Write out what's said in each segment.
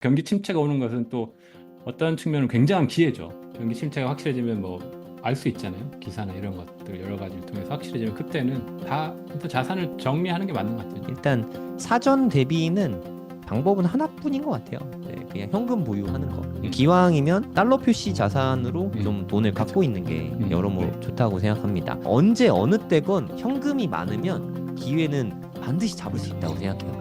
경기 침체가 오는 것은 또 어떤 측면은 굉장한 기회죠. 경기 침체가 확실해지면 뭐 알 수 있잖아요. 기사나 이런 것들 여러 가지를 통해서 확실해지면 그때는 다 또 자산을 정리하는 게 맞는 것 같아요. 일단 사전 대비는 방법은 하나뿐인 것 같아요. 네, 그냥 현금 보유하는 거. 기왕이면 달러 표시 자산으로 좀 돈을 갖고 있는 게 여러모로 네. 좋다고 생각합니다. 언제 어느 때건 현금이 많으면 기회는 반드시 잡을 수 있다고 생각해요.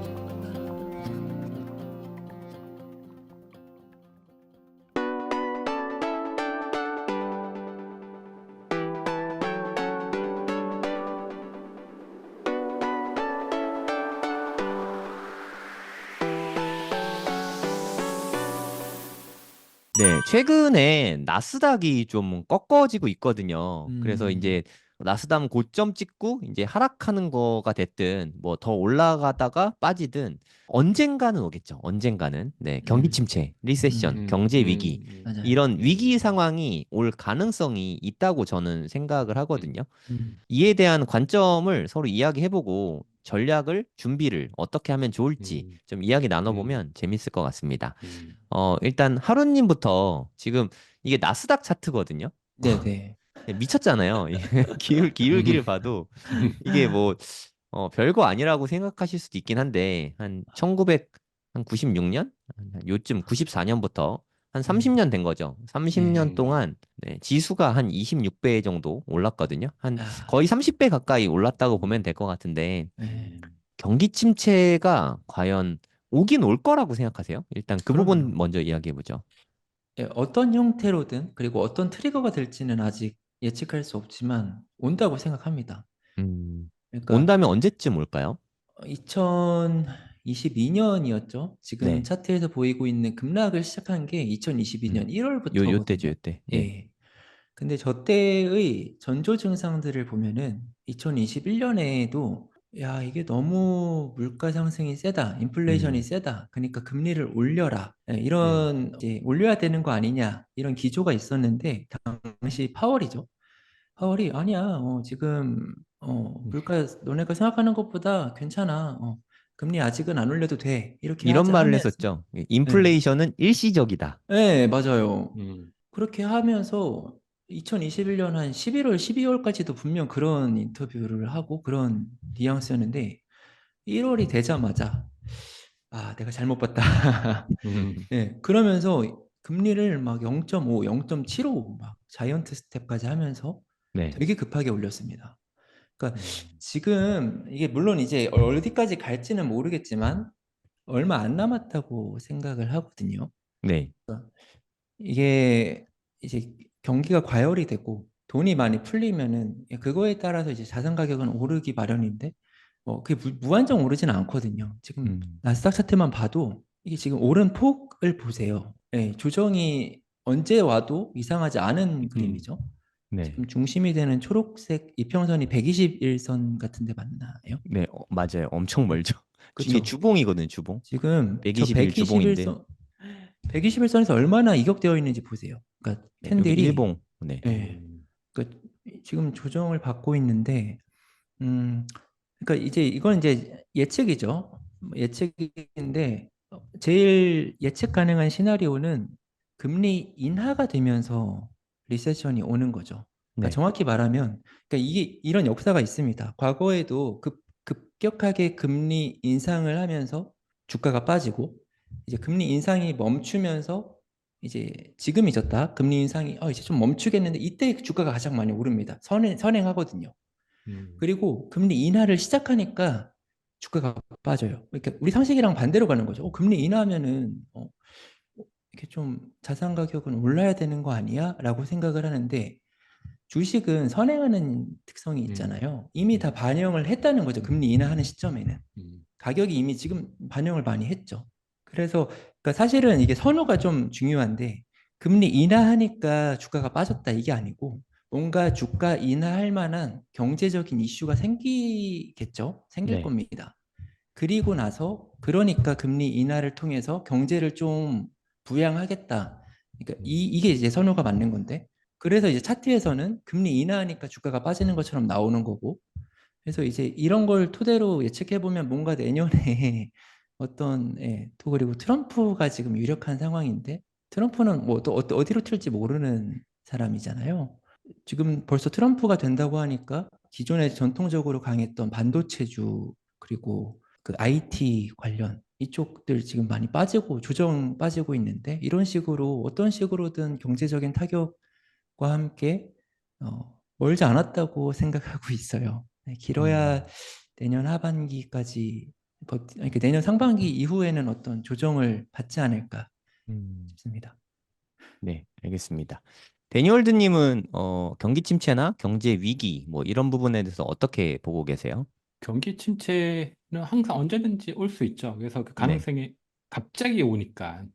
네, 최근에 나스닥이 좀 꺾어지고 있거든요. 그래서 이제 나스닥 고점 찍고 이제 하락하는 거가 됐든 뭐 더 올라가다가 빠지든 언젠가는 오겠죠. 언젠가는. 네, 경기 침체, 리세션, 경제 위기 맞아요. 이런 위기 상황이 올 가능성이 있다고 저는 생각을 하거든요. 음. 이에 대한 관점을 서로 이야기해보고 전략을, 준비를 어떻게 하면 좋을지 좀 이야기 나눠보면 재밌을 것 같습니다. 일단 하루님부터 지금 이게 나스닥 차트거든요. 네네. 미쳤잖아요. 기울기를 봐도 이게 뭐 별거 아니라고 생각하실 수도 있긴 한데 한 1996년 요즘 94년부터 한 30년 된 거죠. 30년 네. 동안 네, 지수가 한 26배 정도 올랐거든요. 한 아, 거의 30배 가까이 올랐다고 보면 될 것 같은데 네. 경기 침체가 과연 오긴 올 거라고 생각하세요? 일단 그 부분 그럼요. 먼저 이야기해 보죠. 예, 어떤 형태로든 그리고 어떤 트리거가 될지는 아직 예측할 수 없지만 온다고 생각합니다. 음, 그러니까 온다면 언제쯤 올까요? 2022년이었죠. 지금 네. 차트에서 보이고 있는 급락을 시작한 게 음. 2022년 요때죠, 1월부터거든요. 요때. 예. 예. 근데 저 때의 전조 증상들을 보면은 2021년에도 야, 이게 너무 물가 상승이 세다, 인플레이션이 음. 세다. 그러니까 금리를 올려라. 예, 이런 이제 올려야 되는 거 아니냐 이런 기조가 있었는데 당시 파월이죠. 파월이 아니야. 지금 물가 너네가 생각하는 것보다 괜찮아. 금리 아직은 안 올려도 돼. 이렇게 이런 하자 말을 하면서 했었죠. 네, 인플레이션은 일시적이다. 네, 맞아요. 음. 그렇게 하면서 2021년 한 11월, 12월까지도 분명 그런 인터뷰를 하고 그런 뉘앙스였는데 1월이 되자마자 아, 내가 잘못 봤다. 음. 네, 그러면서 금리를 막 0.5, 0.75 막 자이언트 스텝까지 하면서 네. 되게 급하게 올렸습니다. 그러니까 음. 지금 이게 물론 이제 어디까지 갈지는 모르겠지만 얼마 안 남았다고 생각을 하거든요. 네. 이게 이제 경기가 과열이 되고 돈이 많이 풀리면은 그거에 따라서 이제 자산 가격은 오르기 마련인데 그게 무한정 오르지는 않거든요. 지금 음. 나스닥 차트만 봐도 이게 지금 오른 폭을 보세요. 예, 조정이 언제 와도 이상하지 않은 음. 그림이죠. 네. 지금 중심이 되는 초록색 이평선이 121선 같은데 맞나요? 네, 맞아요. 엄청 멀죠. 이게 그렇죠. 주봉이거든요, 주봉. 지금 저 121 주봉인데, 121선 121선에서 얼마나 이격되어 있는지 보세요. 그러니까 네, 여기 캔들이 일봉. 네. 예, 그 지금 조정을 받고 있는데, 그러니까 이제 이건 이제 예측이죠. 예측인데 제일 예측 가능한 시나리오는 금리 인하가 되면서 리세션이 오는 거죠. 그러니까 네. 정확히 말하면, 그러니까 이게 이런 역사가 있습니다. 과거에도 급격하게 금리 인상을 하면서 주가가 빠지고 이제 금리 인상이 멈추면서 이제 지금 잊었다. 금리 인상이 이제 좀 멈추겠는데 이때 주가가 가장 많이 오릅니다. 선행하거든요. 음. 그리고 금리 인하를 시작하니까 주가가 빠져요. 그러니까 우리 상식이랑 반대로 가는 거죠. 금리 인하하면은 이렇게 좀 자산 가격은 올라야 되는 거 아니야? 라고 생각을 하는데 주식은 선행하는 특성이 음. 있잖아요. 이미 다 반영을 했다는 거죠. 금리 인하하는 시점에는. 음. 가격이 이미 지금 반영을 많이 했죠. 그래서 그러니까 사실은 이게 선호가 좀 중요한데 금리 인하하니까 주가가 빠졌다 이게 아니고 뭔가 주가 인하할 만한 경제적인 이슈가 생기겠죠. 생길 네. 겁니다. 그리고 나서 그러니까 금리 인하를 통해서 경제를 좀 부양하겠다. 그러니까 이게 이제 선호가 맞는 건데 그래서 이제 차트에서는 금리 인하하니까 주가가 빠지는 것처럼 나오는 거고 그래서 이제 이런 걸 토대로 예측해 보면 뭔가 내년에 또 그리고 트럼프가 지금 유력한 상황인데 트럼프는 뭐 또 어디로 튈지 모르는 사람이잖아요. 지금 벌써 트럼프가 된다고 하니까 기존에 전통적으로 강했던 반도체주 그리고 그 IT 관련 이쪽들 지금 많이 빠지고 조정 빠지고 있는데 이런 식으로 어떤 식으로든 경제적인 타격과 함께 멀지 않았다고 생각하고 있어요. 네, 길어야 내년 하반기까지 그러니까 내년 상반기 이후에는 어떤 조정을 받지 않을까 음, 싶습니다. 네, 알겠습니다. 데니얼드님은 경기 침체나 경제 위기 뭐 이런 부분에 대해서 어떻게 보고 계세요? 경기 침체는 항상 언제든지 올 수 있죠. 그래서 그 네, 가능성이 갑자기 오니까,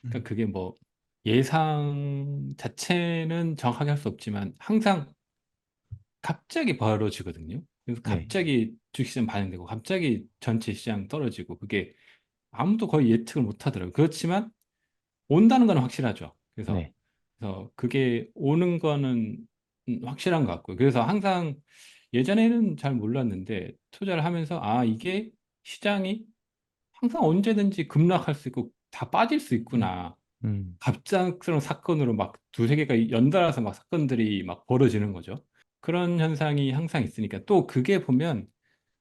그러니까 음, 그게 뭐 예상 자체는 정확하게 할 수 없지만 항상 갑자기 벌어지거든요. 그래서 네, 갑자기 주식시장 반영되고 갑자기 전체 시장 떨어지고 그게 아무도 거의 예측을 못 하더라고요. 그렇지만 온다는 건 확실하죠. 그래서, 네, 그래서 그게 오는 거는 확실한 것 같고요. 그래서 항상 예전에는 잘 몰랐는데 투자를 하면서 아, 이게 시장이 항상 언제든지 급락할 수 있고 다 빠질 수 음, 있구나. 음, 갑작스러운 사건으로 막 두세 개가 연달아서 막 사건들이 막 벌어지는 거죠. 그런 현상이 항상 있으니까 또 그게 보면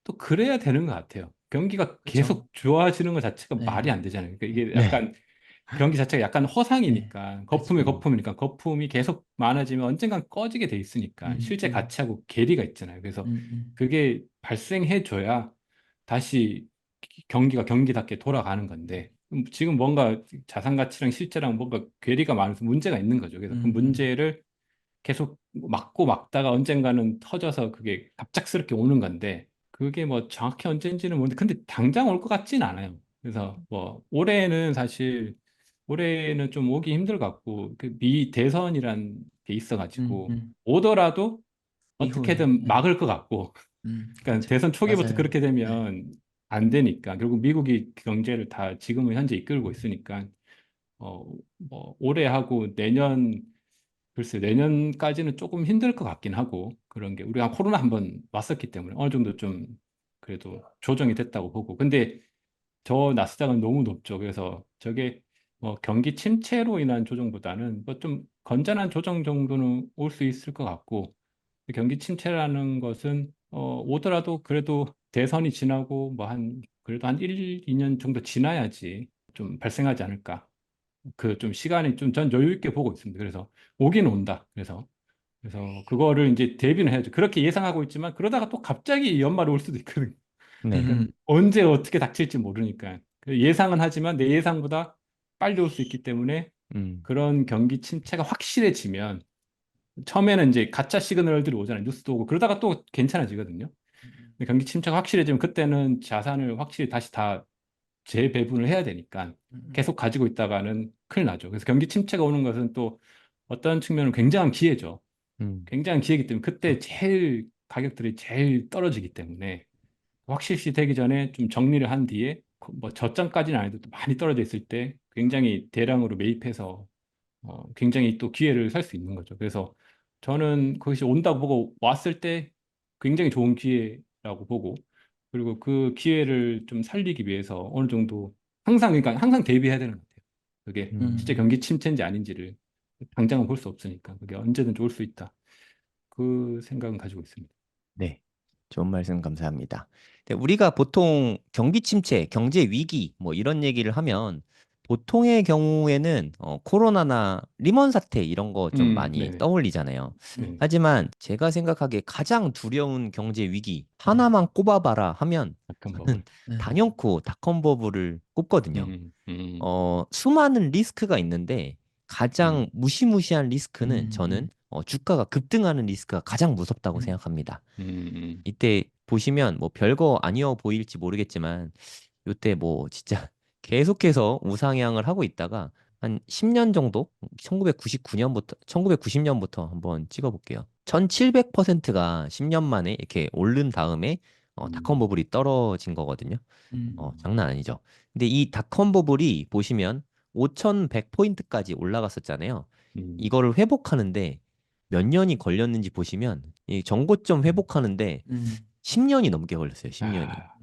또 그래야 되는 것 같아요. 경기가 그렇죠. 계속 좋아지는 것 자체가 말이 네, 안 되잖아요. 그러니까 이게 네, 약간 경기 자체가 약간 네, 허상이니까 거품이 그렇죠. 거품이니까 거품이 계속 많아지면 언젠간 꺼지게 돼 있으니까 음, 실제 음, 가치하고 괴리가 있잖아요. 그래서 음, 그게 발생해 줘야 다시 경기가 경기답게 돌아가는 건데 지금 뭔가 자산 가치랑 실제랑 뭔가 괴리가 많아서 문제가 있는 거죠. 그래서 그 음, 음, 문제를 계속 막고 막다가 언젠가는 터져서 그게 갑작스럽게 오는 건데 그게 뭐 정확히 언제인지는 모르는데 근데 당장 올 것 같지는 않아요. 그래서 뭐 올해는 좀 오기 힘들 것 같고 그 미 대선이란 게 있어가지고 음. 오더라도 이후에, 어떻게든 네, 막을 것 같고 그러니까 그렇죠. 대선 초기부터 맞아요. 그렇게 네, 되면 안 되니까 결국 미국이 경제를 다 지금은 현재 이끌고 있으니까 뭐 올해 하고 내년 글쎄 내년까지는 조금 힘들 것 같긴 하고 그런 게 우리가 코로나 한번 왔었기 때문에 어느 정도 좀 그래도 조정이 됐다고 보고 근데 저 나스닥은 너무 높죠. 그래서 저게 뭐 경기 침체로 인한 조정보다는 뭐 좀 건전한 조정 정도는 올 수 있을 것 같고 경기 침체라는 것은 오더라도 그래도 대선이 지나고 뭐 한 그래도 한 1, 2년 정도 지나야지 좀 발생하지 않을까. 그 좀 시간이 좀 전 여유 있게 보고 있습니다. 그래서 오긴 온다. 그래서 그거를 이제 대비는 해야죠. 그렇게 예상하고 있지만 그러다가 또 갑자기 연말에 올 수도 있거든요. 네, 그러니까 언제 어떻게 닥칠지 모르니까 그 예상은 하지만 내 예상보다 빨리 올 수 있기 때문에 음, 그런 경기 침체가 확실해지면 처음에는 이제 가짜 시그널들이 오잖아요. 뉴스도 오고 그러다가 또 괜찮아지거든요. 근데 경기 침체가 확실해지면 그때는 자산을 확실히 다시 다 재배분을 해야 되니까 계속 가지고 있다가는 큰일 나죠. 그래서 경기 침체가 오는 것은 또 어떤 측면은 굉장한 기회죠. 음, 굉장한 기회이기 때문에 그때 제일 가격들이 제일 떨어지기 때문에 확실시 되기 전에 좀 정리를 한 뒤에 뭐 저점까지는 아니어도 또 많이 떨어져 있을 때 굉장히 대량으로 매입해서 굉장히 또 기회를 살 수 있는 거죠. 그래서 저는 그것이 온다고 보고 왔을 때 굉장히 좋은 기회라고 보고 그리고 그 기회를 좀 살리기 위해서 어느 정도 항상 그러니까 항상 대비해야 되는 것 같아요. 그게 음. 진짜 경기 침체인지 아닌지를 당장은 볼 수 없으니까 그게 언제든지 올 수 있다. 그 생각은 가지고 있습니다. 네, 좋은 말씀 감사합니다. 근데 우리가 보통 경기 침체, 경제 위기 뭐 이런 얘기를 하면 보통의 경우에는 코로나나 리먼 사태 이런 거 좀 많이 네네. 떠올리잖아요. 네. 하지만 제가 생각하기에 가장 두려운 경제 위기 음, 하나만 꼽아봐라 하면 약간 저는 버블. 네. 단연코 닷컴 버블을 꼽거든요. 음, 음, 수많은 리스크가 있는데 가장 음, 무시무시한 리스크는 음, 저는 음, 주가가 급등하는 리스크가 가장 무섭다고 음, 생각합니다. 음, 이때 보시면 뭐 별거 아니어 보일지 모르겠지만 이때 뭐 진짜 계속해서 우상향을 하고 있다가 한 10년 정도 1990년부터 한번 찍어볼게요. 1700%가 10년 만에 이렇게 오른 다음에 닷컴 음, 버블이 떨어진 거거든요. 음, 장난 아니죠. 근데 이 닷컴 버블이 보시면 5100포인트까지 올라갔었잖아요. 음, 이거를 회복하는데 몇 년이 걸렸는지 보시면 이 정고점 음, 회복하는데 음, 10년이 넘게 걸렸어요. 10년이. 아,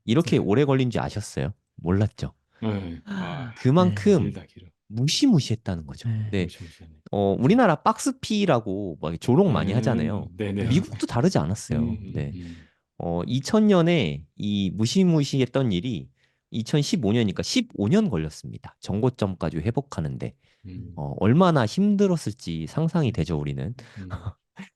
이렇게 맞아요. 오래 걸린 줄 아셨어요? 몰랐죠. 네. 아, 네. 그만큼 길다 길어. 무시무시했다는 거죠. 네. 근데 무시무시하네. 우리나라 박스피라고 막 조롱 많이 하잖아요. 네네. 미국도 다르지 않았어요. 음, 네. 음, 2000년에 이 무시무시했던 일이 2015년이니까 15년 걸렸습니다. 정고점까지 회복하는데 음, 얼마나 힘들었을지 상상이 되죠, 우리는. 음,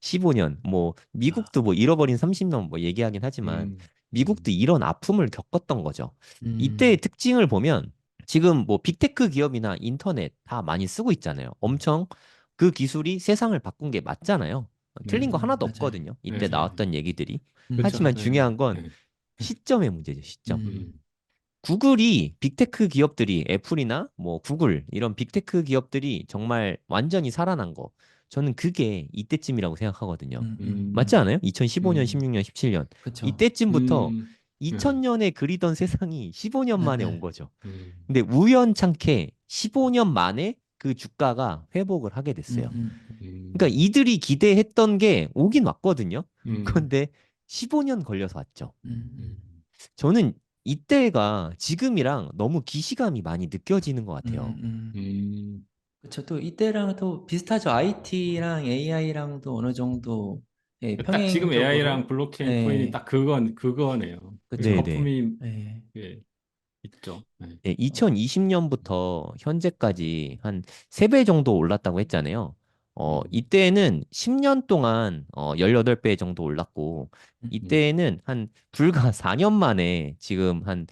15년, 뭐 아, 미국도 뭐 잃어버린 30년 뭐 얘기하긴 하지만 음, 미국도 이런 아픔을 겪었던 거죠. 이때의 음, 특징을 보면 지금 뭐 빅테크 기업이나 인터넷 다 많이 쓰고 있잖아요. 엄청 그 기술이 세상을 바꾼 게 맞잖아요. 틀린 거 하나도 맞아요. 없거든요. 이때 네. 나왔던 얘기들이. 그렇죠. 하지만 네. 중요한 건 네. 시점의 문제죠, 시점. 음, 구글이 빅테크 기업들이 애플이나 뭐 구글 이런 빅테크 기업들이 정말 완전히 살아난 거. 저는 그게 이때쯤이라고 생각하거든요. 맞지 음. 않아요? 2015년, 음, 16년, 17년. 그쵸. 이때쯤부터 네. 2000년에 그리던 세상이 15년 네, 만에 온 네. 거죠. 음, 근데 우연찮게 15년 만에 그 주가가 회복을 하게 됐어요. 그러니까 음, 이들이 기대했던 게 오긴 왔거든요. 음, 그런데 15년 걸려서 왔죠. 음, 음, 저는 이때가 지금이랑 너무 기시감이 많이 느껴지는 것 같아요. 음. 그쵸. 또 이때랑 또 비슷하죠. IT랑 AI랑도 어느 정도 예, 딱 지금 AI랑 평행적으로 블록체인 코인이 예, 딱 그거네요. 그 그쵸. 네네. 거품이 예, 예, 있죠. 네. 네, 2020년부터 현재까지 한 3배 정도 올랐다고 했잖아요. 음, 이때는 10년 동안 18배 정도 올랐고, 음, 이때는 한 불과 4년 만에 지금 한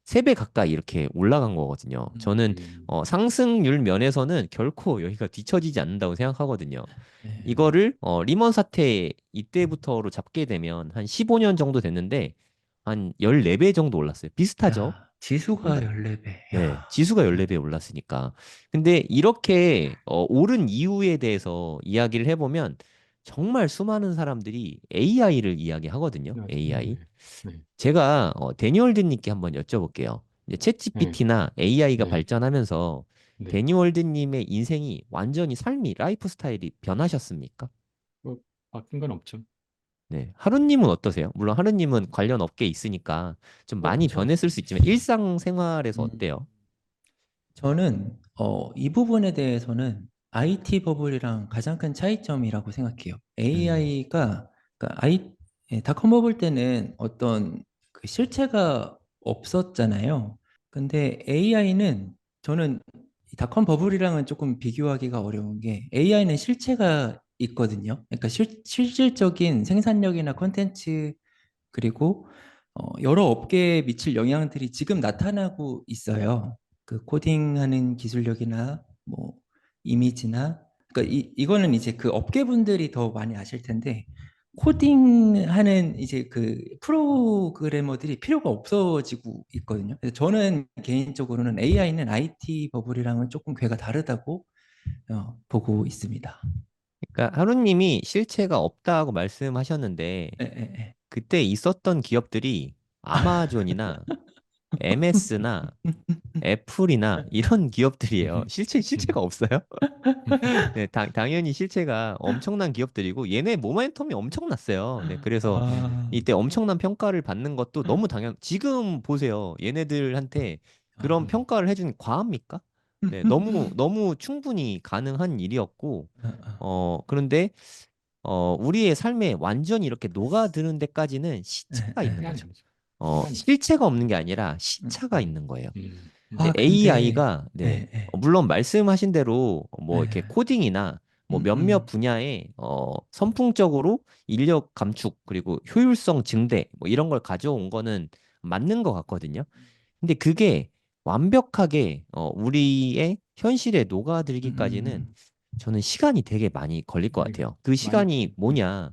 3배 가까이 이렇게 올라간 거거든요. 저는 음, 상승률 면에서는 결코 여기가 뒤처지지 않는다고 생각하거든요. 예. 이거를 리먼 사태 이때부터로 잡게 되면 한 15년 정도 됐는데, 한 14배 정도 올랐어요. 비슷하죠? 야, 지수가 그러니까 14배. 네, 야. 지수가 음, 14배 올랐으니까. 근데 이렇게 오른 이유에 대해서 이야기를 해보면 정말 수많은 사람들이 AI를 이야기하거든요. 맞아요. AI. 네, 네, 제가 데니월드님께 한번 여쭤볼게요. 이제 네, 챗GPT나 AI가 네, 발전하면서 네. 데니월드님의 인생이 완전히 삶이 라이프 스타일이 변하셨습니까? 뭐, 바뀐 건 없죠. 네, 하루님은 어떠세요? 물론 하루님은 관련 업계에 있으니까 좀 많이 저, 변했을 수 있지만 일상생활에서 음, 어때요? 저는 이 부분에 대해서는 IT 버블이랑 가장 큰 차이점이라고 생각해요. 음, AI가 그러니까 닷컴 버블 때는 어떤 그 실체가 없었잖아요. 근데 AI는 저는 이 닷컴 버블이랑은 조금 비교하기가 어려운 게 AI는 실체가 있거든요. 그러니까 실질적인 생산력이나 콘텐츠 그리고 여러 업계에 미칠 영향들이 지금 나타나고 있어요. 그 코딩하는 기술력이나 뭐 이미지나 그러니까 이거는 이제 그 업계분들이 더 많이 아실 텐데 코딩하는 이제 그 프로그래머들이 필요가 없어지고 있거든요. 그래서 저는 개인적으로는 AI는 IT 버블이랑은 조금 궤가 다르다고 보고 있습니다. 그러니까 하루님이 실체가 없다고 말씀하셨는데 예, 예, 예. 그때 있었던 기업들이 아마존이나 MS나 애플이나 이런 기업들이에요. 실체가 없어요? 네, 당연히 실체가 엄청난 기업들이고 얘네 모멘텀이 엄청났어요. 네, 그래서 아, 이때 엄청난 평가를 받는 것도 너무 지금 보세요. 얘네들한테 그런 아, 평가를 해주는 과합니까? 네, 너무 충분히 가능한 일이었고 아, 그런데 우리의 삶에 완전히 이렇게 녹아드는 데까지는 예, 시차가 있는 예. 시간이 거죠. 문제. 시간이 있어. 실체가 없는 게 아니라 시차가 음. 있는 거예요. 근데 근데, AI가 네, 예, 물론 말씀하신 대로 예, 뭐 이렇게 예. 코딩이나 뭐 음, 몇몇 음, 분야에 선풍적으로 인력 감축 그리고 효율성 증대 뭐 이런 걸 가져온 거는 맞는 것 같거든요. 근데 그게 완벽하게 우리의 현실에 녹아들기까지는 음, 저는 시간이 되게 많이 걸릴 것 많이 같아요. 그 많이 시간이 뭐냐?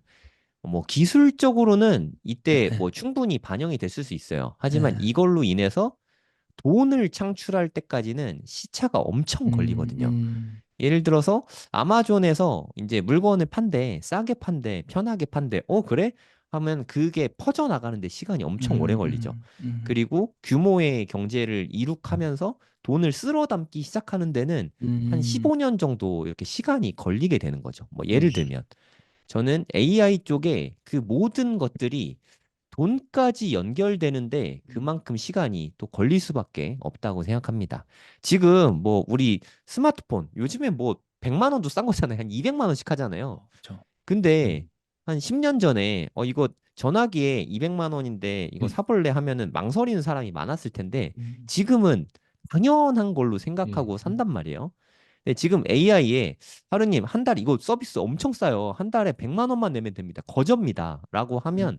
뭐 기술적으로는 예, 이때 예, 뭐 충분히 반영이 됐을 수 있어요. 하지만 예. 이걸로 인해서 돈을 창출할 때까지는 시차가 엄청 걸리거든요. 음, 예를 들어서 아마존에서 이제 물건을 판대, 싸게 판대, 편하게 판대, 그래? 하면 그게 퍼져나가는데 시간이 엄청 오래 걸리죠. 그리고 규모의 경제를 이룩하면서 돈을 쓸어 담기 시작하는 데는 한 음, 15년 정도 이렇게 시간이 걸리게 되는 거죠. 뭐 예를 음, 들면 저는 AI 쪽에 그 모든 것들이 돈까지 연결되는데 그만큼 시간이 또 걸릴 수밖에 없다고 생각합니다. 지금 뭐 우리 스마트폰 요즘에 뭐 100만 원도 싼 거잖아요. 한 200만 원씩 하잖아요. 그렇죠. 근데 한 10년 전에 이거 전화기에 200만 원인데 이거 사볼래 하면은 망설이는 사람이 많았을 텐데 지금은 당연한 걸로 생각하고 산단 말이에요. 근데 지금 AI에 하루님 한 달 이거 서비스 엄청 싸요. 한 달에 100만 원만 내면 됩니다. 거저입니다. 라고 하면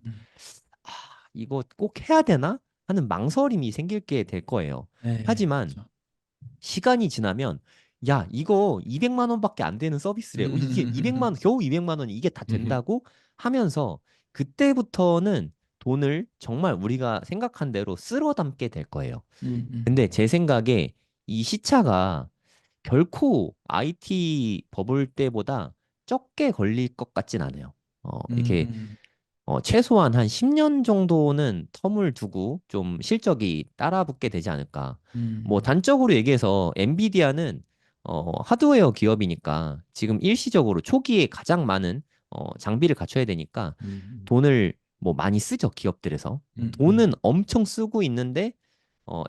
아, 이거 꼭 해야 되나? 하는 망설임이 생길 게 될 거예요. 네, 하지만 그렇죠. 시간이 지나면 야, 이거 200만 원밖에 안 되는 서비스래. 이게 200만 원, 겨우 200만 원이 이게 다 된다고 하면서 그때부터는 돈을 정말 우리가 생각한 대로 쓸어 담게 될 거예요. 근데 제 생각에 이 시차가 결코 IT 버블 때보다 적게 걸릴 것 같진 않아요. 이렇게 최소한 한 10년 정도는 텀을 두고 좀 실적이 따라붙게 되지 않을까. 뭐 단적으로 얘기해서 엔비디아는 하드웨어 기업이니까 지금 일시적으로 초기에 가장 많은 장비를 갖춰야 되니까 돈을 뭐 많이 쓰죠, 기업들에서. 돈은 엄청 쓰고 있는데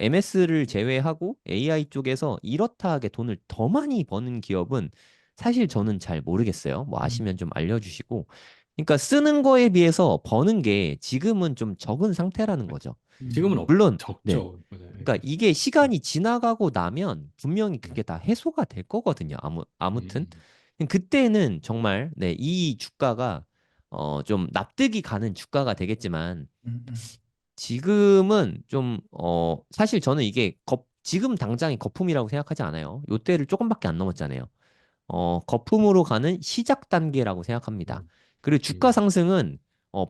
MS를 제외하고 AI 쪽에서 이렇다 하게 돈을 더 많이 버는 기업은 사실 저는 잘 모르겠어요. 뭐 아시면 좀 알려주시고. 그러니까 쓰는 거에 비해서 버는 게 지금은 좀 적은 상태라는 거죠. 지금은 물론, 네. 적죠. 네. 그러니까 이게 시간이 지나가고 나면 분명히 그게 다 해소가 될 거거든요. 아무튼. 그때는 정말, 네, 이 주가가 좀 납득이 가는 주가가 되겠지만 지금은 좀, 사실 저는 이게 지금 당장이 거품이라고 생각하지 않아요. 요때를 조금밖에 안 넘었잖아요. 거품으로 가는 시작 단계라고 생각합니다. 그리고 주가 상승은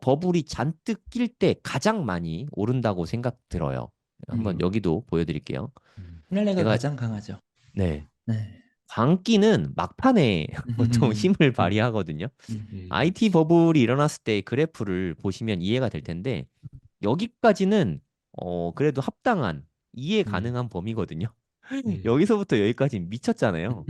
버블이 잔뜩 낄 때 가장 많이 오른다고 생각 들어요. 한번 여기도 보여드릴게요. 피날레가 제가, 가장 강하죠. 네. 네. 광기는 막판에 보통 힘을 발휘하거든요. IT 버블이 일어났을 때 그래프를 보시면 이해가 될 텐데, 여기까지는 그래도 합당한 이해 가능한 범위거든요. 여기서부터 여기까지 미쳤잖아요.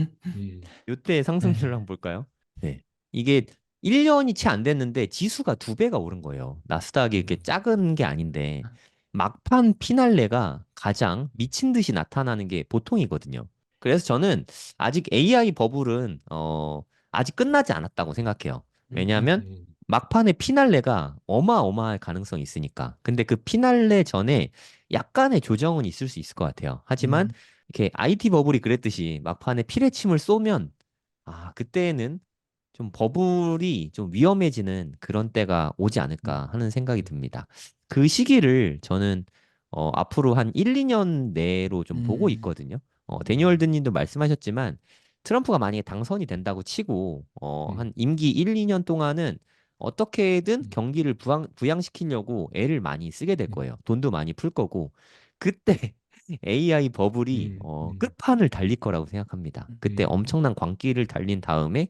요때 상승률을 네. 한번 볼까요? 네. 이게 1년이 채 안 됐는데 지수가 2배가 오른 거예요. 나스닥이 이렇게 작은 게 아닌데 막판 피날레가 가장 미친 듯이 나타나는 게 보통이거든요. 그래서 저는 아직 AI 버블은 아직 끝나지 않았다고 생각해요. 왜냐하면 막판에 피날레가 어마어마할 가능성이 있으니까. 근데 그 피날레 전에 약간의 조정은 있을 수 있을 것 같아요. 하지만 이렇게 IT 버블이 그랬듯이 막판에 피레침을 쏘면 그때는 좀 버블이 좀 위험해지는 그런 때가 오지 않을까 하는 생각이 듭니다. 그 시기를 저는 앞으로 한 1, 2년 내로 좀 보고 있거든요. 데니얼드 님도 말씀하셨지만 트럼프가 만약에 당선이 된다고 치고 한 임기 1, 2년 동안은 어떻게든 경기를 부양시키려고 애를 많이 쓰게 될 거예요. 돈도 많이 풀 거고 그때 AI 버블이 끝판을 달릴 거라고 생각합니다. 그때 엄청난 광기를 달린 다음에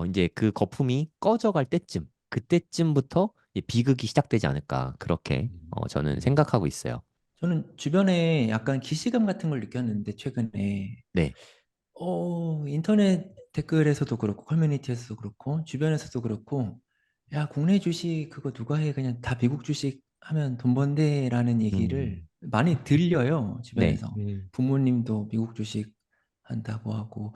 이제 그 거품이 꺼져갈 때쯤, 그때쯤부터 이 비극이 시작되지 않을까, 그렇게 저는 생각하고 있어요. 저는 주변에 약간 기시감 같은 걸 느꼈는데 최근에 네, 인터넷 댓글에서도 그렇고 커뮤니티에서도 그렇고 주변에서도 그렇고 야 국내 주식 그거 누가 해 그냥 다 미국 주식 하면 돈 번대라는 얘기를 많이 들려요 네, 주변에서 부모님도 미국 주식 한다고 하고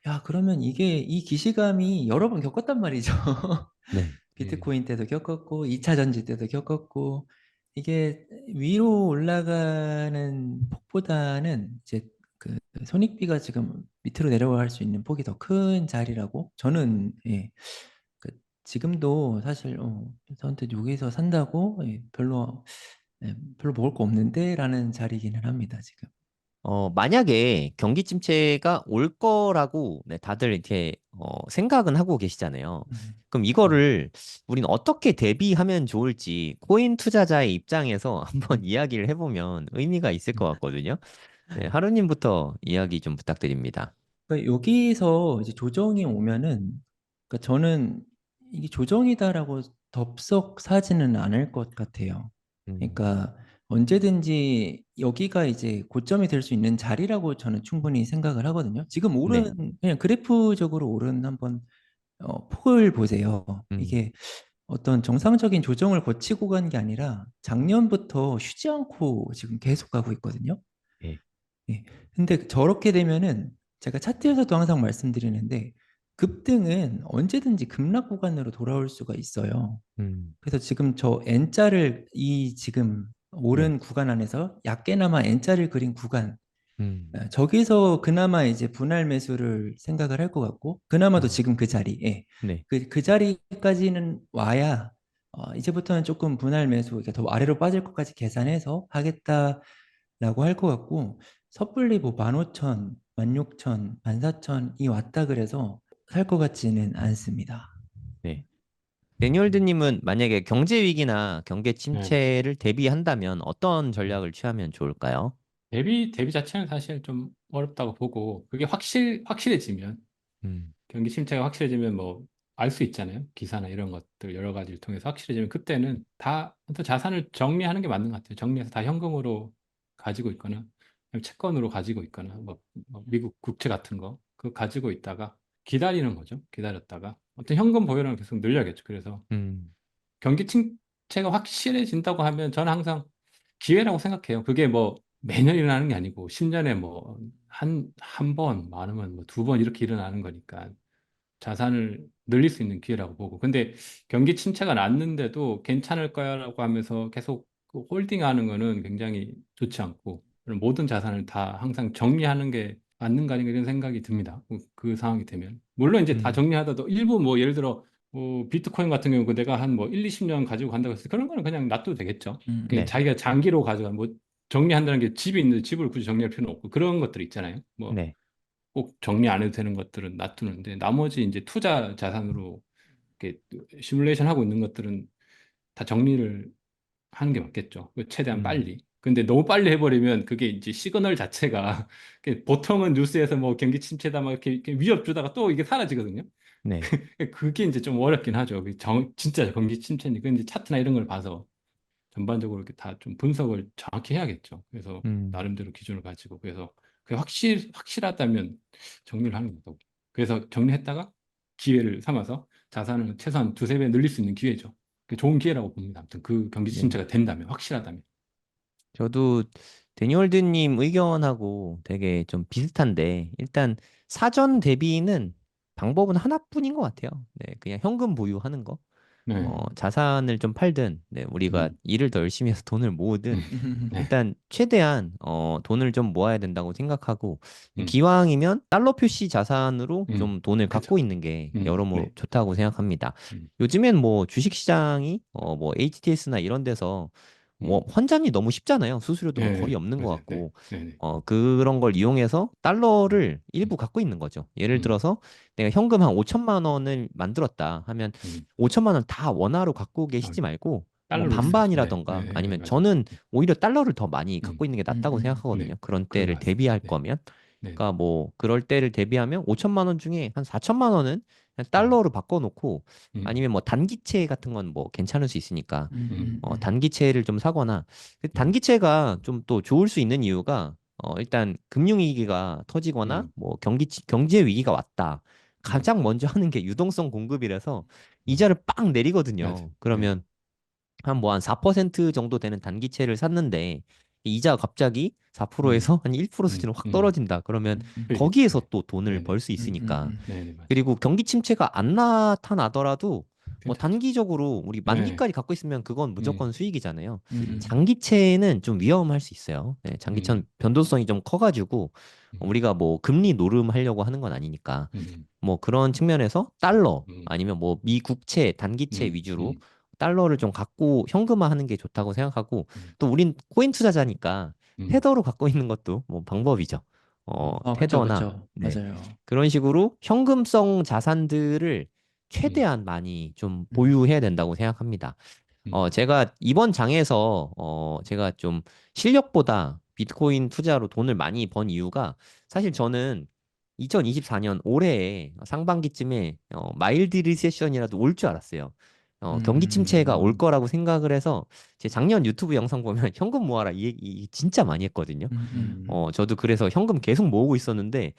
야 그러면 이게 이 기시감이 여러 번 겪었단 말이죠. 네, 비트코인 때도 겪었고 2차 전지 때도 겪었고 이게 위로 올라가는 폭보다는 이제 그 손익비가 지금 밑으로 내려갈 수 있는 폭이 더 큰 자리라고 저는 그 지금도 사실 저한테 여기서 산다고 별로 먹을 거 없는데라는 자리이기는 합니다 지금. 만약에 경기 침체가 올 거라고 네, 다들 이렇게 생각은 하고 계시잖아요. 그럼 이거를 우리는 어떻게 대비하면 좋을지 코인 투자자의 입장에서 한번 이야기를 해보면 의미가 있을 것 같거든요. 네, 하루님부터 이야기 좀 부탁드립니다. 그러니까 여기서 이제 조정이 오면은 그러니까 저는 이게 조정이다라고 덥석 사지는 않을 것 같아요. 음, 그러니까 언제든지 여기가 이제 고점이 될 수 있는 자리라고 저는 충분히 생각을 하거든요. 지금 네. 그냥 그래프적으로 오른 한번 폭을 보세요. 음, 이게 어떤 정상적인 조정을 거치고 간 게 아니라 작년부터 쉬지 않고 지금 계속 가고 있거든요. 예. 예. 근데 저렇게 되면은 제가 차트에서도 항상 말씀드리는데 급등은 언제든지 급락 구간으로 돌아올 수가 있어요. 음. 그래서 지금 저 N자를 이 지금 네. 오른 구간 안에서 얕게나마 N자를 그린 구간 음. 저기서 그나마 이제 분할 매수를 생각을 할 것 같고 그나마도 어, 지금 그 자리에 네. 그 자리까지는 와야 이제부터는 조금 분할 매수 그러니까 더 아래로 빠질 것까지 계산해서 하겠다라고 할 것 같고 섣불리 뭐 15,000, 16,000, 14,000이 왔다 그래서 살 것 같지는 않습니다. 네. 데니얼드님은 만약에 경제 위기나 경계 네. 침체를 대비한다면 어떤 전략을 취하면 좋을까요? 대비 자체는 사실 좀 어렵다고 보고 그게 확실해지면 음. 경기 침체가 확실해지면 뭐 알 수 있잖아요. 기사나 이런 것들 여러 가지를 통해서 확실해지면 그때는 다 또 자산을 정리하는 게 맞는 것 같아요. 정리해서 다 현금으로 가지고 있거나 아니면 채권으로 가지고 있거나 뭐 미국 국채 같은 거 그거 가지고 있다가 기다리는 거죠. 기다렸다가 어떤 현금 보유량을 계속 늘려야겠죠. 그래서 음. 경기 침체가 확실해진다고 하면 저는 항상 기회라고 생각해요. 그게 뭐 매년 일어나는 게 아니고 10년에 뭐 한 번, 많으면 뭐 두 번 이렇게 일어나는 거니까 자산을 늘릴 수 있는 기회라고 보고. 근데 경기 침체가 났는데도 괜찮을 거야라고 하면서 계속 그 홀딩하는 거는 굉장히 좋지 않고 그런 모든 자산을 다 항상 정리하는 게 맞는 거 아닌가 이런 생각이 듭니다. 그 상황이 되면. 물론 이제 다 음. 정리하다도 일부 뭐 예를 들어 뭐 비트코인 같은 경우 그 내가 한 뭐 1, 20년 가지고 간다고 했을 때 그런 거는 그냥 놔둬도 되겠죠. 그냥 네. 자기가 장기로 가져가 뭐 정리한다는 게 집이 있는데 집을 굳이 정리할 필요는 없고 그런 것들 있잖아요. 뭐 네. 꼭 정리 안 해도 되는 것들은 놔두는데 나머지 이제 투자 자산으로 이렇게 시뮬레이션 하고 있는 것들은 다 정리를 하는 게 맞겠죠. 최대한 음. 빨리. 근데 너무 빨리 해버리면 그게 이제 시그널 자체가 보통은 뉴스에서 뭐 경기 침체다 막 이렇게 위협 주다가 또 이게 사라지거든요. 네. 그게 이제 좀 어렵긴 하죠. 진짜 경기 침체니. 근데 차트나 이런 걸 봐서 전반적으로 이렇게 다 좀 분석을 정확히 해야겠죠. 그래서 음. 나름대로 기준을 가지고 그래서 그게 확실하다면 정리를 하는 거고. 그래서 정리했다가 기회를 삼아서 자산을 최소한 두세 배 늘릴 수 있는 기회죠. 그게 좋은 기회라고 봅니다. 아무튼 그 경기 네. 침체가 된다면 확실하다면. 저도 데니얼드님 의견하고 되게 좀 비슷한데, 일단 사전 대비는 방법은 하나뿐인 것 같아요. 네, 그냥 현금 보유하는 거. 네. 자산을 좀 팔든, 네, 우리가 음, 일을 더 열심히 해서 돈을 모으든, 네. 일단 최대한 돈을 좀 모아야 된다고 생각하고, 음, 기왕이면 달러 표시 자산으로 좀 돈을 그죠. 갖고 있는 게 여러모로 네. 좋다고 생각합니다. 음, 요즘엔 뭐 주식 시장이 뭐 HTS나 이런 데서 뭐 음, 환전이 너무 쉽잖아요. 수수료도 거의 네. 없는 것 맞아요. 네. 같고, 네. 네. 그런 걸 이용해서 달러를 일부 음, 갖고 있는 거죠. 예를 음, 들어서 내가 현금 한 5천만 원을 만들었다 하면 음. 5천만 원 다 원화로 갖고 아, 계시지 말고 뭐 달러로 있어야죠. 네. 반반이라던가 네. 네. 아니면 맞아요. 저는 오히려 달러를 더 많이 음, 갖고 있는 게 낫다고 생각하거든요. 네. 그런 그런 것 때를 같습니다. 대비할 네. 거면. 네. 그러니까 뭐 그럴 때를 대비하면 5천만 원 중에 한 4천만 원은 그냥 음, 달러로 바꿔놓고 음, 아니면 뭐 단기채 같은 건 뭐 괜찮을 수 있으니까 음, 단기채를 좀 사거나 그 음, 단기채가 좀 또 좋을 수 있는 이유가 일단 금융위기가 터지거나 음, 뭐 경제 위기가 왔다. 음, 가장 먼저 하는 게 유동성 공급이라서 음. 이자를 빵 맞아요. 내리거든요. 네. 그러면 한 뭐 한 4% 정도 되는 단기채를 샀는데 이 이자가 갑자기 음, 4%에서 한 1% 수준으로 확 음. 떨어진다. 그러면 그러니까, 거기에서 네. 또 돈을 네네. 벌 수 있으니까. 네네, 맞아요. 그리고 경기 침체가 안 나타나더라도 뭐 괜찮죠. 단기적으로 우리 네. 만기까지 갖고 있으면 그건 음, 무조건 수익이잖아요. 그렇죠. 장기채는 좀 위험할 수 있어요. 네, 장기채는 음, 변동성이 좀 커가지고 음, 우리가 뭐 금리 노름하려고 하는 건 아니니까 음, 뭐 그런 측면에서 달러 음, 아니면 뭐 미국채 단기채 음, 위주로 음, 달러를 좀 갖고 현금화하는 게 좋다고 생각하고 음, 또 우린 코인 투자자니까 음, 테더로 갖고 있는 것도 뭐 방법이죠. 그쵸, 테더나 그쵸. 네. 맞아요. 그런 식으로 현금성 자산들을 음, 최대한 많이 좀 음, 보유해야 된다고 생각합니다. 음, 제가 이번 장에서 제가 좀 실력보다 비트코인 투자로 돈을 많이 번 이유가 사실 저는 2024년 올해에 상반기쯤에 마일드 리세션이라도 올 줄 알았어요. 경기 침체가 올 음, 거라고 생각을 해서 제 작년 유튜브 영상 보면 현금 모아라 이 얘기 진짜 많이 했거든요. 음, 음, 음, 저도 그래서 현금 계속 모으고 있었는데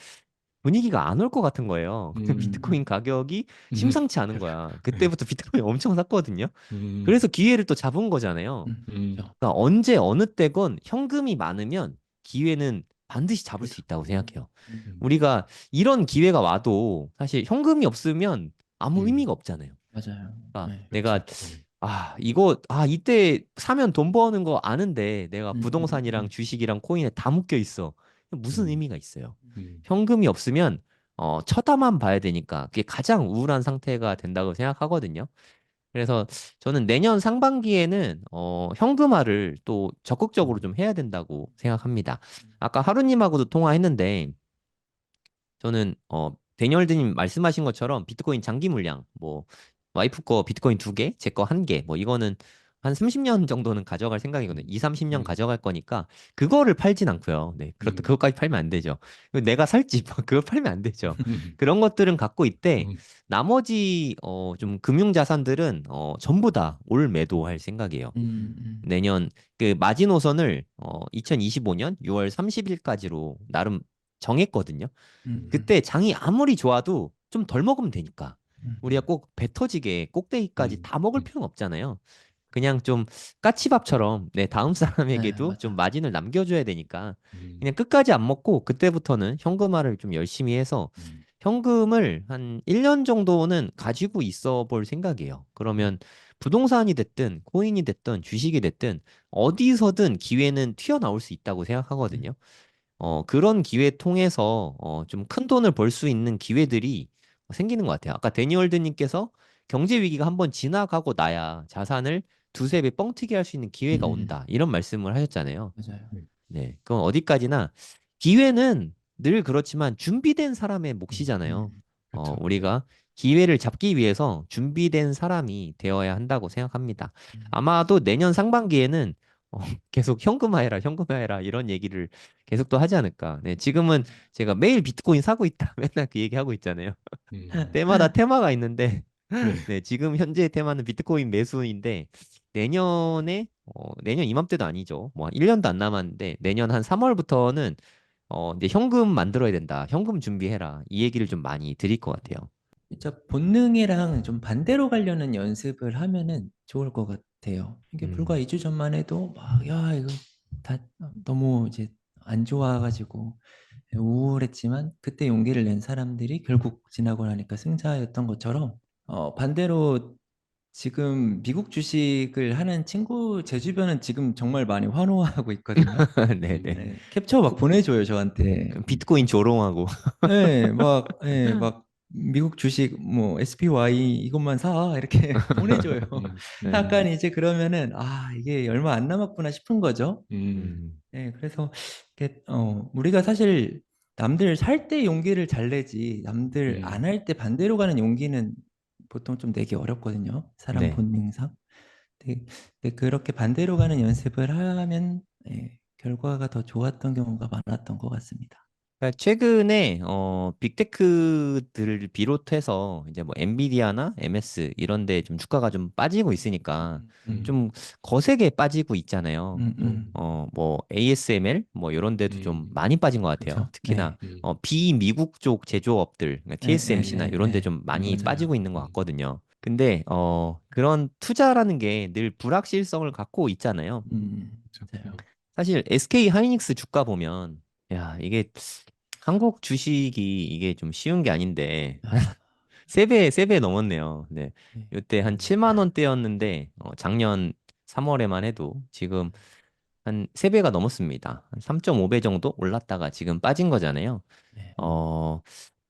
분위기가 안 올 것 같은 거예요. 음, 비트코인 가격이 음, 심상치 않은 거야. 그때부터 비트코인 엄청 샀거든요. 음, 그래서 기회를 또 잡은 거잖아요. 음, 그러니까 언제 어느 때건 현금이 많으면 기회는 반드시 잡을 수 그렇죠. 있다고 생각해요. 음, 우리가 이런 기회가 와도 사실 현금이 없으면 아무 의미가 음, 없잖아요. 맞아요. 그러니까 네. 그렇죠. 내가 이거 이때 사면 돈 버는 거 아는데 내가 음, 음, 부동산이랑 음, 주식이랑 코인에 다 묶여 있어. 무슨 음, 의미가 있어요? 음. 현금이 없으면 쳐다만 봐야 되니까 그게 가장 우울한 상태가 된다고 생각하거든요. 그래서 저는 내년 상반기에는 현금화를 또 적극적으로 음, 좀 해야 된다고 생각합니다. 아까 하루님하고도 통화했는데 저는 데니얼드님 말씀하신 것처럼 비트코인 장기 물량 뭐 와이프 거 비트코인 2개, 제 거 1개 뭐 이거는 한 30년 정도는 가져갈 생각이거든요. 2, 30년 음, 가져갈 거니까 그거를 팔진 않고요. 네. 음, 그것까지 팔면 안 되죠. 그리고 내가 살지 그걸 팔면 안 되죠. 음, 그런 것들은 갖고 있대. 음, 나머지 좀 금융 자산들은 전부 다 올 매도할 생각이에요. 내년 그 마지노선을 2025년 6월 30일까지로 나름 정했거든요. 음, 그때 장이 아무리 좋아도 좀 덜 먹으면 되니까. 음, 우리가 꼭 배 터지게 꼭대기까지 음, 다 먹을 음, 필요는 없잖아요. 그냥 좀 까치밥처럼 내 다음 네, 사람에게도 좀 맞아. 마진을 남겨줘야 되니까 음, 그냥 끝까지 안 먹고 그때부터는 현금화를 좀 열심히 해서 음, 현금을 한 1년 정도는 가지고 있어 볼 생각이에요. 그러면 부동산이 됐든 코인이 됐든 주식이 됐든 어디서든 기회는 튀어나올 수 있다고 생각하거든요. 그런 기회 통해서 좀 큰 돈을 벌 수 있는 기회들이 생기는 것 같아요. 아까 데니얼드님께서 경제 위기가 한번 지나가고 나야 자산을 두세 배 뻥튀기 할 수 있는 기회가 온다. 이런 말씀을 하셨잖아요. 맞아요. 음, 네. 그건 어디까지나 기회는 늘 그렇지만 준비된 사람의 몫이잖아요. 그렇죠. 우리가 기회를 잡기 위해서 준비된 사람이 되어야 한다고 생각합니다. 아마도 내년 상반기에는 어, 계속 현금화해라, 현금화해라 이런 얘기를 계속 또 하지 않을까. 네, 지금은 제가 매일 비트코인 사고 있다 맨날 그 얘기하고 있잖아요. 음, 때마다 테마가 있는데 네. 네, 지금 현재 테마는 비트코인 매수인데 내년 이맘때도 아니죠. 뭐 1년도 안 남았는데 내년 한 3월부터는 이제 현금 만들어야 된다. 현금 준비해라. 이 얘기를 좀 많이 드릴 것 같아요. 진짜 본능이랑 좀 반대로 가려는 연습을 하면은 좋을 것 같아요. 이게 불과 음, 2주 전만 해도 막, 야, 이거 다 너무 이제 안 좋아가지고 우울했지만 그때 용기를 낸 사람들이 결국 지나고 나니까 승자였던 것처럼 반대로 지금 미국 주식을 하는 친구 제 주변은 지금 정말 많이 환호하고 있거든요. 네네. 음, 네, 캡처 막 보내줘요, 저한테. 비트코인 조롱하고. 막 미국 주식 뭐 SPY 이것만 사 이렇게 보내줘요. 네. 약간 이제 그러면은 이게 얼마 안 남았구나 싶은 거죠. 음, 음, 네, 그래서 우리가 사실 남들 살 때 용기를 잘 내지 남들 안 음, 할 때 반대로 가는 용기는 보통 좀 내기 어렵거든요. 사람 네. 본능상. 근데 그렇게 반대로 가는 연습을 하면 결과가 더 좋았던 경우가 많았던 것 같습니다. 그러니까 최근에 빅테크들을 비롯해서 이제 뭐 엔비디아나 MS 이런 데 좀 주가가 좀 빠지고 있으니까 음, 좀 거세게 빠지고 있잖아요. 음. 뭐 ASML 뭐 이런 데도 좀 음, 많이 빠진 것 같아요. 그렇죠. 특히나 네. 비미국 쪽 제조업들, 그러니까 TSMC나 이런 데 좀 많이 빠지고 맞아요. 있는 것 같거든요. 근데 그런 투자라는 게 늘 불확실성을 갖고 있잖아요. 그렇죠. 맞아요. 사실 SK 하이닉스 주가 보면 야, 이게 한국 주식이 이게 좀 쉬운 게 아닌데 아, 세 배 넘었네요. 네. 네. 이때 한 7만 원대였는데 작년 3월에만 해도 지금 한 세배가 넘었습니다. 한 3.5배 정도 올랐다가 지금 빠진 거잖아요. 네. 어,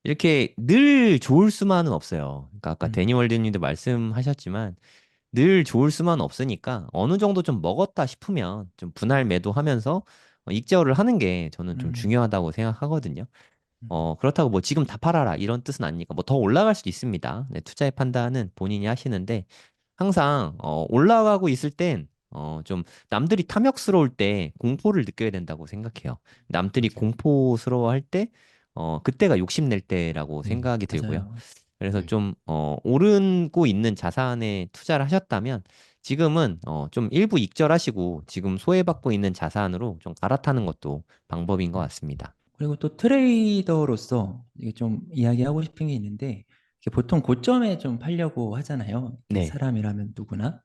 이렇게 늘 좋을 수만은 없어요. 그러니까 아까 음, 데니월드님도 말씀하셨지만 늘 좋을 수만 없으니까 어느 정도 좀 먹었다 싶으면 좀 분할 매도하면서 익절을 하는 게 저는 좀 음, 중요하다고 생각하거든요. 음, 그렇다고 뭐 지금 다 팔아라 이런 뜻은 아니니까 뭐 더 올라갈 수도 있습니다. 네, 투자의 판단은 본인이 하시는데 항상 올라가고 있을 땐 좀 남들이 탐욕스러울 때 공포를 느껴야 된다고 생각해요. 남들이 맞아요. 공포스러워할 때 그때가 욕심낼 때라고 생각이 들고요. 맞아요. 그래서 네. 좀 오르고 있는 자산에 투자를 하셨다면 지금은 좀 일부 익절하시고 지금 소외받고 있는 자산으로 좀 갈아타는 것도 방법인 것 같습니다. 그리고 또 트레이더로서 이게 좀 이야기하고 싶은 게 있는데 이게 보통 고점에 좀 팔려고 하잖아요. 이게 네. 사람이라면 누구나.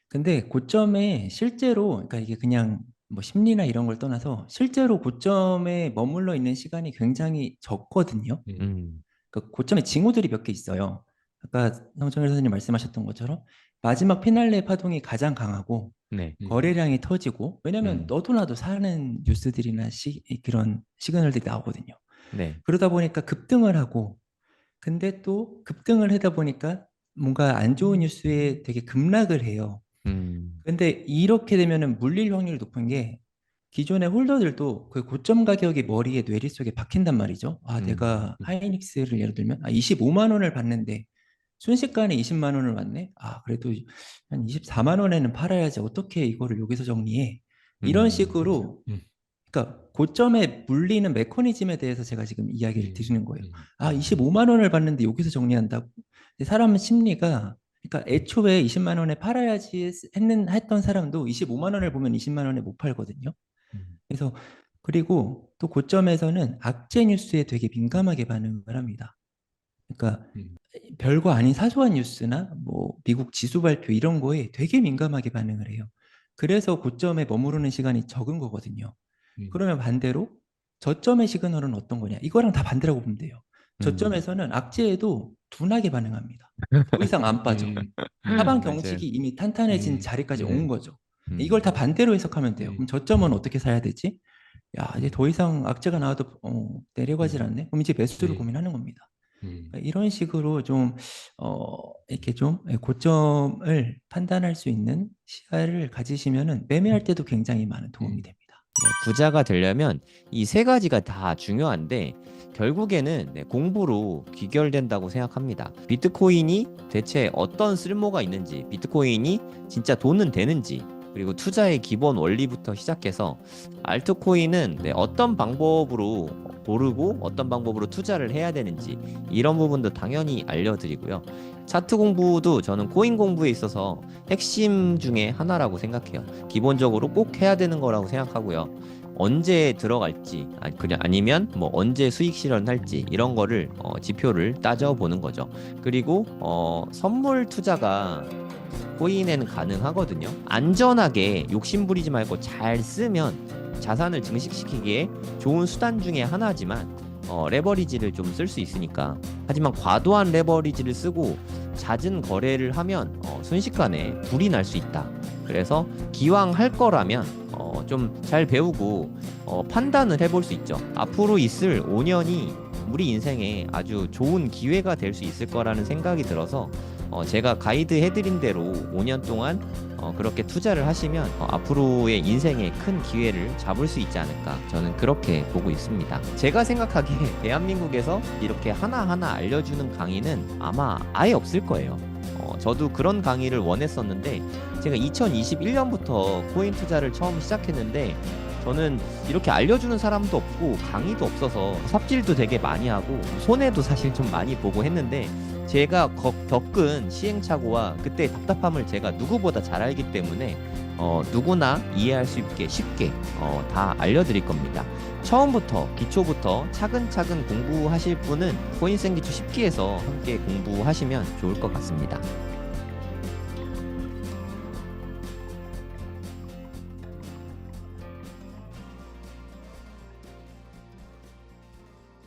근데 고점에 실제로 그러니까 이게 그냥 뭐 심리나 이런 걸 떠나서 실제로 고점에 머물러 있는 시간이 굉장히 적거든요. 음. 그 고점에 징후들이 몇 개 있어요. 아까 성정일 선생님 말씀하셨던 것처럼 마지막 피날레 파동이 가장 강하고 네. 거래량이 터지고 왜냐면 너도 나도 사는 뉴스들이나 그런 시그널들이 나오거든요. 네. 그러다 보니까 급등을 하고 근데 또 급등을 하다 보니까 뭔가 안 좋은 뉴스에 되게 급락을 해요. 음. 근데 이렇게 되면은 물릴 확률이 높은 게 기존의 홀더들도 그 고점 가격이 머리에 뇌리 속에 박힌단 말이죠. 아, 내가 하이닉스를 예를 들면 25만 원을 받는데 순식간에 20만 원을 받네. 아, 그래도 한 24만 원에는 팔아야지. 어떻게 이거를 여기서 정리해? 이런 식으로 그러니까 고점에 물리는 메커니즘에 대해서 제가 지금 이야기를 드리는 거예요. 아, 25만 원을 받는데 여기서 정리한다고? 근데 사람 심리가 그러니까 애초에 20만 원에 팔아야지 했던 사람도 25만 원을 보면 20만 원에 못 팔거든요. 그래서 그리고 또 고점에서는 악재 뉴스에 되게 민감하게 반응을 합니다. 그러니까 별거 아닌 사소한 뉴스나 뭐 미국 지수 발표 이런 거에 되게 민감하게 반응을 해요. 그래서 고점에 머무르는 시간이 적은 거거든요. 그러면 반대로 저점의 시그널은 어떤 거냐? 이거랑 다 반대라고 보면 돼요. 저점에서는 악재에도 둔하게 반응합니다. 더 이상 안 빠져. 하방 맞아요. 경직이 이미 탄탄해진 자리까지 온 네. 거죠. 이걸 다 반대로 해석하면 돼요. 그럼 저점은 어떻게 사야 되지? 야, 이제 더 이상 악재가 나와도 내려가질 않네. 그럼 이제 매수를 고민하는 겁니다. 그러니까 이런 식으로 좀 이렇게 좀 고점을 판단할 수 있는 시야를 가지시면은 매매할 때도 굉장히 많은 도움이 됩니다. 네, 부자가 되려면 이 세 가지가 다 중요한데 결국에는 공부로 귀결된다고 생각합니다. 비트코인이 대체 어떤 쓸모가 있는지, 비트코인이 진짜 돈은 되는지, 그리고 투자의 기본 원리부터 시작해서 알트코인은 어떤 방법으로 고르고 어떤 방법으로 투자를 해야 되는지 이런 부분도 당연히 알려드리고요. 차트 공부도 저는 코인 공부에 있어서 핵심 중에 하나라고 생각해요. 기본적으로 꼭 해야 되는 거라고 생각하고요. 언제 들어갈지 아니면 뭐 언제 수익 실현할지 이런 거를 지표를 따져보는 거죠. 그리고 선물 투자가 코인에는 가능하거든요. 안전하게 욕심부리지 말고 잘 쓰면 자산을 증식시키기에 좋은 수단 중에 하나지만 레버리지를 좀 쓸 수 있으니까. 하지만 과도한 레버리지를 쓰고 잦은 거래를 하면 순식간에 불이 날 수 있다. 그래서 기왕 할 거라면 좀 잘 배우고 판단을 해볼 수 있죠. 앞으로 있을 5년이 우리 인생에 아주 좋은 기회가 될 수 있을 거라는 생각이 들어서 제가 가이드 해드린 대로 5년 동안 그렇게 투자를 하시면 앞으로의 인생에 큰 기회를 잡을 수 있지 않을까, 저는 그렇게 보고 있습니다. 제가 생각하기에 대한민국에서 이렇게 하나하나 알려주는 강의는 아마 아예 없을 거예요. 저도 그런 강의를 원했었는데 제가 2021년부터 코인 투자를 처음 시작했는데 저는 이렇게 알려주는 사람도 없고 강의도 없어서 삽질도 되게 많이 하고 손해도 사실 좀 많이 보고 했는데 제가 겪은 시행착오와 그때 답답함을 제가 누구보다 잘 알기 때문에 누구나 이해할 수 있게 쉽게 다 알려드릴 겁니다. 처음부터 기초부터 차근차근 공부하실 분은 코인생기초 10기에서 함께 공부하시면 좋을 것 같습니다.